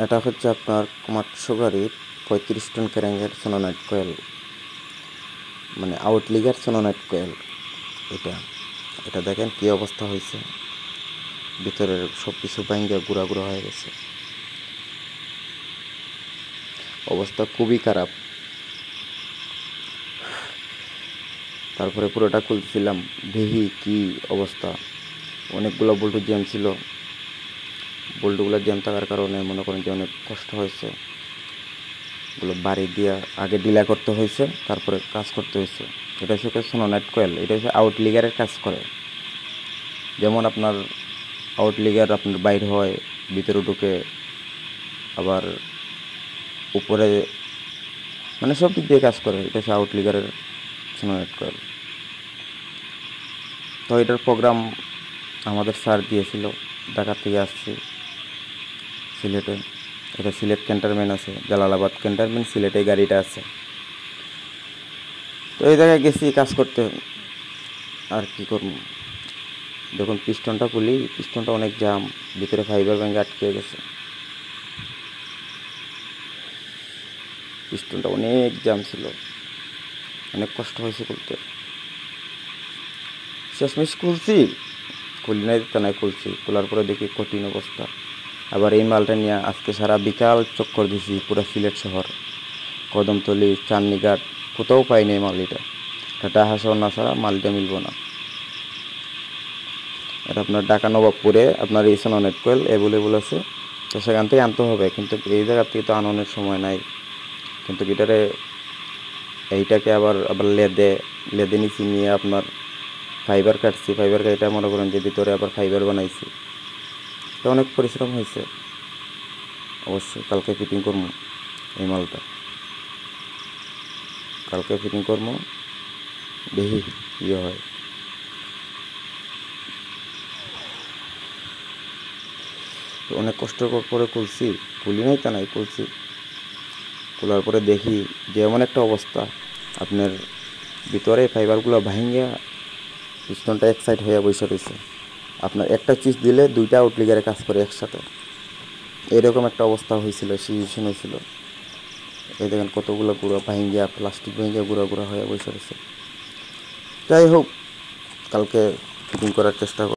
এটা হচ্ছে আপনার কোমাৎসু গাড়ির 35 টন ক্যারেঙ্গের সোনোনাইট কয়েল, মানে আউটলিগার সোনোনাইট কয়েল। এটা দেখেন কি অবস্থা হয়েছে, ভিতরের সব কিছু ভাঙ্গে গুঁড়া গুঁড়া হয়ে গেছে, অবস্থা খুবই খারাপ। তারপরে পুরোটা খুলছিলাম, দেখি কি অবস্থা। অনেকগুলো বল্টু জ্যাম ছিল, বল্টুগুলো জ্যাম থাকার কারণে মনে করেন যে অনেক কষ্ট হয়েছে। এগুলো বাড়ি দিয়ে আগে ডিলা করতে হয়েছে, তারপরে কাজ করতে হয়েছে। এটা হচ্ছে সোনোনাইট কয়েল, এটা হচ্ছে আউটলিগারের কাজ করে। যেমন আপনার আউটলিগার আপনার বাইর হয়, ভিতরে ঢুকে, আবার উপরে, মানে সব দিক দিয়ে কাজ করে। এটা হচ্ছে আউটলিগারের সোনোনাইট কয়েল। তো এটার প্রোগ্রাম আমাদের স্যার দিয়েছিল, ঢাকা থেকে আসছি সিলেটে। এটা সিলেট ক্যান্টনমেন্ট আছে, জালালাবাদ ক্যান্টনমেন্ট সিলেটে গাড়িটা আছে। তো এই জায়গায় গেছি কাজ করতে, আর কি করব। যখন পিস্টনটা খুলি, পিস্টনটা অনেক জাম, ভিতরে ফাইবার ব্যাঙ্গে আটকে গেছে। পিস্টনটা অনেক জাম ছিল, অনেক কষ্ট হয়েছে খুলতে। শেষমেশ খুলি নাই তা নাই, খোলার পরে দেখি কঠিন অবস্থা। আবার এই মালটা নিয়ে আজকে সারা বিকাল চক্কর দিছি পুরো সিলেট শহর, কদমতলি, চান্নিঘাট, কোথাও পাইনি এই মালটা। এটা হাসর না ছাড়া মালটা মিলব না। এটা আপনার ঢাকা নবাবপুরে আপনার এই সোনোনাইট কয়েল অ্যাভেলেবল আছে, তো সেখান থেকে আনতে হবে। কিন্তু এই জায়গা থেকে তো আনানোর সময় নাই। কিন্তু এইটাকে আবার লেদে নিচে নিয়ে আপনার ফাইবার কাটছি, ফাইবার কাটা মনে করেন যে ভিতরে আবার ফাইবার বানাইছি। তো অনেক পরিশ্রম হয়েছে। অবশ্যই কালকে ফিটিং করবো এই মালটা, কালকে ফিটিং করবো, দেখি কী হয়। তো অনেক কষ্ট করে খুলি নাই তা নাই, খোলার পরে দেখি যে এমন একটা অবস্থা, আপনার ভিতরে ফাইবারগুলো ভাঙিয়া পিস্টনটা এক সাইড হয়ে বসে রয়েছে। আপনার একটা চিজ দিলে দুইটা আউটলিগারে কাজ করে একসাথে, এরকম একটা অবস্থা হয়েছিল, সিচুয়েশন হয়েছিল। এই দেখেন কতগুলো গুঁড়া ভাঙিয়া, প্লাস্টিক ভাঙিয়া গুঁড়া গুঁড়া হয়ে বসে রয়েছে। যাই হোক, কালকে ফিটিং করার চেষ্টা